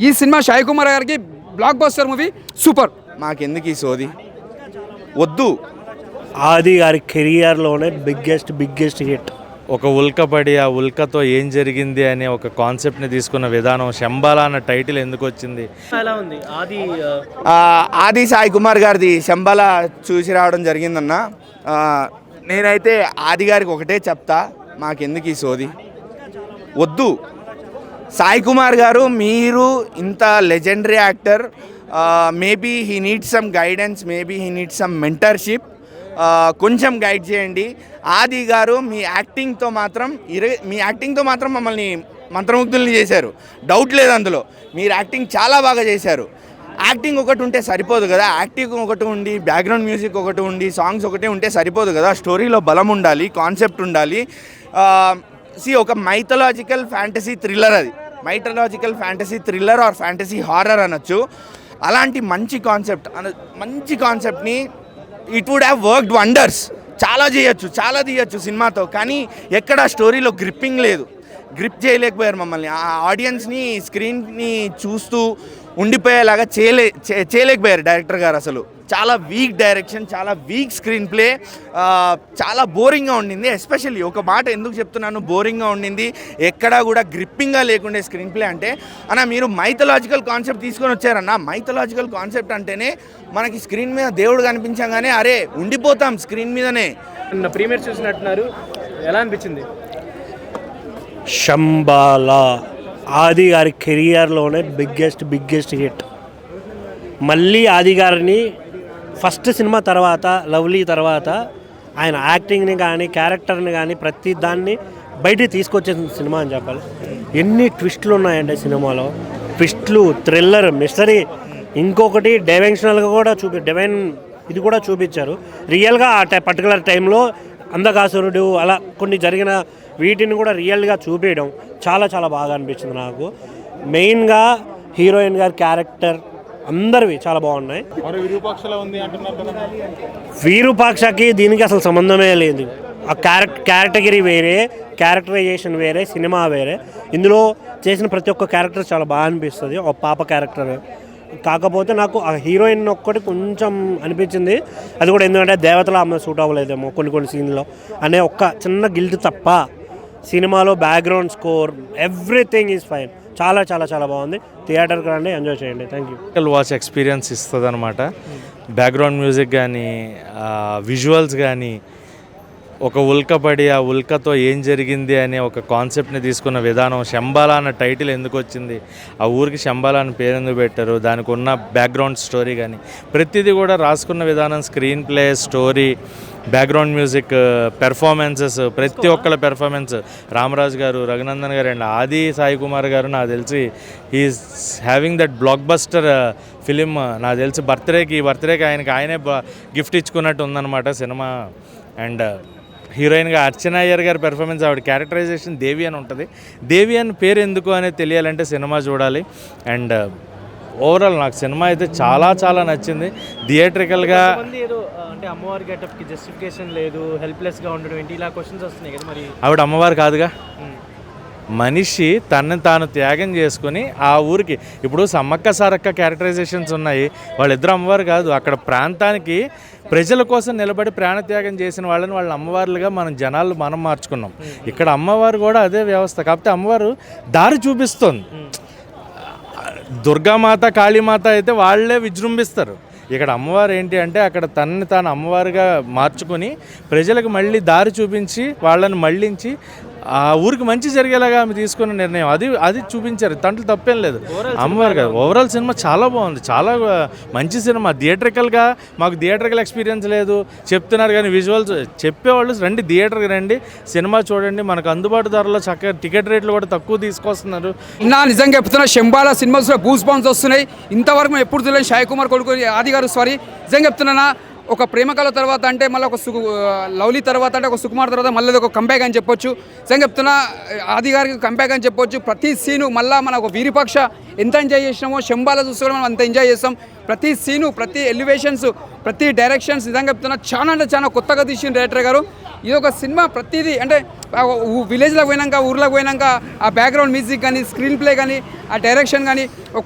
ఈ సినిమా సాయి కుమార్ గారికి block buster movie, super. మాకెందుకు ఈ సోది వద్దు. ఆది గారి కెరియర్లోనే బిగ్గెస్ట్ హిట్. ఒక ఉల్కపడి ఆ ఉల్కతో ఏం జరిగింది అనే ఒక కాన్సెప్ట్ని తీసుకున్న విధానం, శంబాల అన్న టైటిల్ ఎందుకు వచ్చింది? ఎలా ఉంది ఆది? ఆది సాయి కుమార్ గారిది శంబాల చూసి రావడం జరిగిందన్న. నేనైతే ఆది గారికి ఒకటే చెప్తా, మాకెందుకు ఈ సోది వద్దు. సాయి కుమార్ గారు, మీరు ఇంత legendary actor, maybe he needs some guidance, maybe he needs some mentorship. కొంచెం గైడ్ చేయండి. ఆది గారు మీ యాక్టింగ్తో మాత్రం మమ్మల్ని మంత్రముగ్ధుల్ని చేశారు, డౌట్ లేదు అందులో. మీరు యాక్టింగ్ చాలా బాగా చేశారు. యాక్టింగ్ ఒకటి ఉంటే సరిపోదు కదా, యాక్టింగ్ ఒకటి ఉండి బ్యాక్గ్రౌండ్ మ్యూజిక్ ఒకటి ఉండి సాంగ్స్ ఒకటే ఉంటే సరిపోదు కదా. స్టోరీలో బలం ఉండాలి, కాన్సెప్ట్ ఉండాలి. ఒక మైథలాజికల్ ఫ్యాంటసీ థ్రిల్లర్, అది mythological fantasy thriller or fantasy horror అనొచ్చు. అలాంటి మంచి కాన్సెప్ట్ని it would have worked wonders. చాలా తీయచ్చు సినిమాతో. కానీ ఎక్కడ స్టోరీలో గ్రిప్పింగ్ లేదు, గ్రిప్ చేయలేకపోయారు మమ్మల్ని. ఆ ఆడియన్స్ని స్క్రీన్ని చూస్తూ ఉండిపోయేలాగా చేయలేకపోయారు డైరెక్టర్ గారు. అసలు చాలా వీక్ డైరెక్షన్, చాలా వీక్ స్క్రీన్ ప్లే, చాలా బోరింగ్గా ఉండింది. ఎస్పెషల్లీ ఒక మాట ఎందుకు చెప్తున్నాను బోరింగ్గా ఉండింది, ఎక్కడా కూడా గ్రిప్పింగ్గా లేకుండే స్క్రీన్ ప్లే. అంటే అన్న మీరు మైథలాజికల్ కాన్సెప్ట్ తీసుకొని వచ్చారన్న. మైథలాజికల్ కాన్సెప్ట్ అంటేనే మనకి స్క్రీన్ మీద దేవుడు కనిపించగానే అరే ఉండిపోతాం స్క్రీన్ మీదనే. ప్రీమియర్ చూసినట్టున్నారు, ఎలా అనిపించింది? శంబాల ఆది గారి కెరియర్లోనే బిగ్గెస్ట్ హిట్. మళ్ళీ ఆది గారిని ఫస్ట్ సినిమా తర్వాత, లవ్లీ తర్వాత ఆయన యాక్టింగ్ని కానీ క్యారెక్టర్ని కానీ ప్రతి దాన్ని బయటికి తీసుకొచ్చేసిన సినిమా అని చెప్పాలి. ఎన్ని ట్విస్టులు ఉన్నాయంటే సినిమాలో, ట్విస్టులు, థ్రిల్లర్, మిస్టరీ. ఇంకొకటి డైమెన్షనల్గా కూడా ఇది కూడా చూపించారు. రియల్గా ఆ పర్టికులర్ టైంలో అంధకాసురుడు అలా కొన్ని జరిగిన వీటిని కూడా రియల్గా చూపించడం చాలా బాగా అనిపించింది నాకు. మెయిన్గా హీరోయిన్ గారి క్యారెక్టర్ అందరివి చాలా బాగున్నాయి. విరూపాక్షకి దీనికి అసలు సంబంధమే లేదు. ఆ క్యారెక్టరీ వేరే, క్యారెక్టరైజేషన్ వేరే, సినిమా వేరే. ఇందులో చేసిన ప్రతి ఒక్క క్యారెక్టర్ చాలా బాగా అనిపిస్తుంది. ఒక పాప క్యారెక్టర్ కాకపోతే నాకు ఆ హీరోయిన్ ఒక్కటి కొంచెం అనిపించింది. అది కూడా ఎందుకంటే దేవతల ఆమె సూట్ అవ్వలేదేమో కొన్ని సీన్లో అనే ఒక్క చిన్న గిల్ట్ తప్ప సినిమాలో background score everything is fine. చాలా బాగుంది. థియేటర్కి రండి, ఎంజాయ్ చేయండి. Thank you. వాచ్ ఎక్స్పీరియన్స్ ఇస్తుంది అనమాట. బ్యాక్గ్రౌండ్ మ్యూజిక్ కానీ, విజువల్స్ కానీ, ఒక ఉల్కపడి ఆ ఉల్కతో ఏం జరిగింది అనే ఒక కాన్సెప్ట్ని తీసుకున్న విధానం, శంబాల అన్న టైటిల్ ఎందుకు వచ్చింది, ఆ ఊరికి శంబాల అని పేరు ఎందుకు పెట్టారు, దానికి ఉన్న బ్యాక్గ్రౌండ్ స్టోరీ కానీ ప్రతిదీ కూడా రాసుకున్న విధానం, screen play, story, background music, performances, ప్రతి ఒక్కళ్ళ పెర్ఫార్మెన్స్, రామరాజు గారు, రఘునందన్ గారు అండ్ ఆది సాయి కుమార్ గారు నాకు తెలిసి he's having that blockbuster film. నాకు తెలిసి బర్త్డేకి ఆయనే గిఫ్ట్ ఇచ్చుకున్నట్టు ఉందన్నమాట సినిమా. అండ్ హీరోయిన్గా అర్చన అయ్యర్ గారి పెర్ఫార్మెన్స్, ఆవిడ క్యారెక్టరైజేషన్ దేవి అని ఉంటుంది. దేవి అని పేరు ఎందుకు అనేది తెలియాలంటే సినిమా చూడాలి. అండ్ ఓవరాల్ నాకు సినిమా అయితే చాలా నచ్చింది. థియేట్రికల్గా అంటే అమ్మవారి గెటప్కి జస్టిఫికేషన్ లేదు, హెల్ప్లెస్గా ఉండడం ఏంటి, ఇలా క్వశ్చన్స్ వస్తున్నాయి కదా. మరి ఆవిడ అమ్మవారు కాదుగా, మనిషి తనని తాను త్యాగం చేసుకుని ఆ ఊరికి, ఇప్పుడు సమ్మక్క సారక్క క్యారెక్టరైజేషన్స్ ఉన్నాయి, వాళ్ళిద్దరు అమ్మవారు కాదు. అక్కడ ప్రాంతానికి ప్రజల కోసం నిలబడి ప్రాణత్యాగం చేసిన వాళ్ళ అమ్మవార్లుగా మనం మార్చుకున్నాం. ఇక్కడ అమ్మవారు కూడా అదే వ్యవస్థ. కాకపోతే అమ్మవారు దారి చూపిస్తుంది. దుర్గామాత, కాళీమాత అయితే వాళ్ళే విజృంభిస్తారు. ఇక్కడ అమ్మవారు ఏంటి అంటే అక్కడ తనని తాను అమ్మవారుగా మార్చుకొని ప్రజలకు మళ్ళీ దారి చూపించి వాళ్ళని మళ్ళించి ఆ ఊరికి మంచి జరిగేలాగా ఆమె తీసుకున్న నిర్ణయం అది చూపించారు. దాంట్లో తప్పేం లేదు. అమ్మవారు కాదు, ఓవరాల్ సినిమా చాలా బాగుంది, చాలా మంచి సినిమా. థియేట్రికల్గా మాకు థియేట్రికల్ ఎక్స్పీరియన్స్ లేదు చెప్తున్నారు కానీ విజువల్స్ చెప్పేవాళ్ళు రండి, థియేటర్కి రండి, సినిమా చూడండి. మనకు అందుబాటు ధరలో చక్కగా టికెట్ రేట్లు కూడా తక్కువ తీసుకొస్తున్నారు. నిజంగా చెప్తున్నా, శంబాల సినిమాస్లో గూస్ బంప్స్ వస్తున్నాయి. ఇంతవరకు మేము ఎప్పుడు తెలియదు సాయి కుమార్ కొడుకు ఆది గారు. నిజంగా చెప్తున్నా, ఒక ప్రేమకల తర్వాత అంటే మళ్ళీ ఒక లవ్లీ తర్వాత అంటే ఒక సుకుమార్ తర్వాత మళ్ళీ ఒక కంబ్యాక్ అని చెప్పొచ్చు. నిజంగా చెప్తున్నా, ఆది గారికి కంబ్యాక్ అని చెప్పొచ్చు. ప్రతి సీను మళ్ళీ మన ఒక విరూపాక్ష ఎంత ఎంజాయ్ చేసినామో శంబాల చూస్తే మనం అంత ఎంజాయ్ చేస్తాం. ప్రతి సీను, ప్రతి ఎలివేషన్స్, ప్రతి డైరెక్షన్స్ నిజంగా చెప్తున్నా చాలా అంటే చాలా కొత్తగా తీసిన డైరెక్టర్ గారు. ఇది ఒక సినిమా ప్రతిదీ అంటే విలేజ్లోకి పోయినాక ఊర్లోకి పోయినాక ఆ బ్యాక్గ్రౌండ్ మ్యూజిక్ కానీ స్క్రీన్ ప్లే కానీ ఆ డైరెక్షన్ కానీ ఒక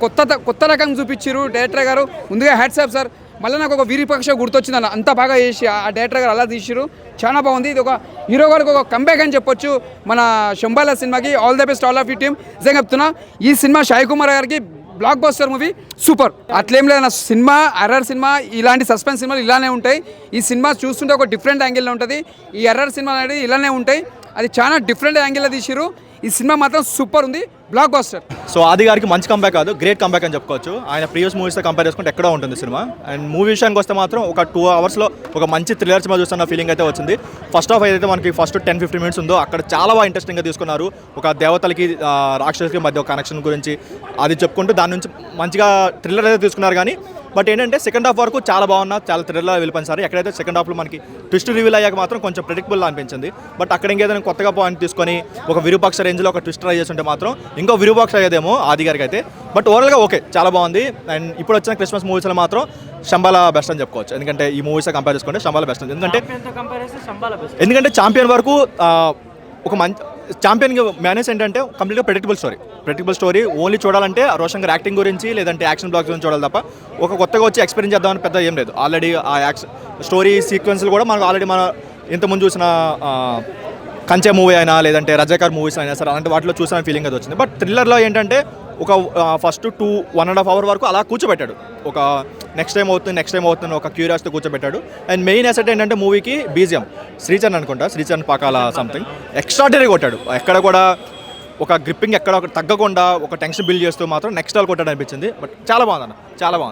కొత్త రకం చూపించారు డైరెక్టర్ గారు. ముందుగా హ్యాట్సాప్ సార్. మళ్ళీ నాకు ఒక విరూపాక్ష గుర్తొచ్చింది అన్న, అంత బాగా చేసి ఆ డైరెక్టర్ గారు అలా తీసిరు, చాలా బాగుంది. ఇది ఒక హీరో గారికి ఒక కంబ్యాక్ అని చెప్పొచ్చు మన శంబాల సినిమాకి. All the best all of you team. నిజంగా చెప్తున్నా ఈ సినిమా సాయి కుమార్ గారికి బ్లాక్ బస్టర్ మూవీ, సూపర్. అట్లేం లేదన్న, సినిమా ఎర్రర్ సినిమా ఇలాంటి సస్పెన్స్ సినిమాలు ఇలానే ఉంటాయి. ఈ సినిమా చూస్తుంటే ఒక డిఫరెంట్ యాంగిల్లో ఉంటుంది. ఈ ఎర్రర్ సినిమా అనేది ఇలానే ఉంటాయి, అది చాలా డిఫరెంట్ యాంగిల్లో తీసిరు. ఈ సినిమా మాత్రం సూపర్ ఉంది, బ్లాక్ బస్టర్. సో ఆది గారికి మంచి కంబ్యాక్ కాదు, గ్రేట్ కంబ్యాక్ అని చెప్పుకోవచ్చు. ఆయన ప్రీవియస్ మూవీస్తో కంపేర్ చేసుకుంటే ఎక్కడో ఉంటుంది సినిమా. అండ్ మూవీ విషయానికి వస్తే మాత్రం ఒక 2 అవర్స్లో ఒక మంచి థ్రిల్లర్ సినిమా చూస్తున్న ఫీలింగ్ అయితే వచ్చింది. ఫస్ట్ హాఫ్ ఏదైతే మనకి ఫస్ట్ 10-15 మినిట్స్ ఉందో అక్కడ చాలా బాగా ఇంట్రెస్టింగ్గా తీసుకున్నారు. ఒక దేవతలకి రాక్షసులకి మధ్య ఒక కనెక్షన్ గురించి అది చెప్పుకుంటూ దాని నుంచి మంచిగా థ్రిల్లర్ అయితే తీసుకున్నారు. కానీ బట్ ఏంటంటే సెకండ్ హాఫ్ వరకు చాలా బాగున్నా, చాలా థ్రిల్లర్ వెళ్ళిపోయినారు. ఎక్కడైతే సెకండ్ హాఫ్లో మనకి ట్విస్ట్ రివీల్ అయ్యాక మాత్రం కొంచెం ప్రెడిక్టబుల్ అనిపించింది. బట్ అక్కడ ఇంకేదైనా కొత్తగా పాయింట్ తీసుకొని ఒక విరూపాక్ష రేంజ్లో ఒక ట్విస్ట్ ట్రై చేస్తుంటే మాత్రం ఇంకో విరూపాక్ష అయ్యేదేమో ఆది గారికి అయితే. బట్ ఓవరాల్గా ఓకే, చాలా బాగుంది. అండ్ ఇప్పుడు వచ్చిన క్రిస్మస్ మూవీస్లో మాత్రం శంబాల బెస్ట్ అని చెప్పుకోవచ్చు. ఎందుకంటే ఈ మూవీస్ కంపేర్ చేసుకుంటే శంబాల బెస్ట్. ఎందుకంటే ఛాంపియన్ వరకు ఒక మంచి ఛాంపియన్ మేనేజ్ ఏంటంటే కంప్లీట్గా ప్రెడిక్టబుల్ స్టోరీ. ఓన్లీ చూడాలంటే రోషన్ గారి యాక్టింగ్ గురించి లేదంటే యాక్షన్ బ్లాక్స్ గురించి చూడాలి తప్ప ఒక కొత్తగా వచ్చి ఎక్స్పీరియన్స్ చేద్దామని పెద్ద ఏం లేదు. ఆల్రెడీ ఆ స్టోరీ సీక్వెన్స్లు కూడా మనకు ఆల్రెడీ మన ఇంతకుముందు చూసిన కంచె మూవీ అయినా లేదంటే రజాకార్ మూవీస్ అయినా సరే అలాంటి వాటిలో చూసిన ఫీలింగ్ అది వచ్చింది. బట్ థ్రిల్లర్లో ఏంటంటే ఒక ఫస్ట్ 1.5 అవర్ వరకు అలా కూర్చోబెట్టాడు. ఒక నెక్స్ట్ టైం అవుతుంది ఒక క్యూరియాసిటీ కూర్చోబెట్టాడు. అండ్ మెయిన్ అసెట్ ఏంటంటే మూవీకి బీజిఎం శ్రీచరణ్ అనుకుంటా, శ్రీచరణ్ పాకాల సంథింగ్ ఎక్స్ట్రాడినరీ కొట్టాడు. ఎక్కడ కూడా ఒక గ్రిప్పింగ్ ఎక్కడ తగ్గకుండా ఒక టెన్షన్ బిల్డ్ చేస్తూ మాత్రం నెక్స్ట్ లెవెల్ కొట్టాడు అనిపించింది. బట్ చాలా బాగుంది, చాలా బాగుంది.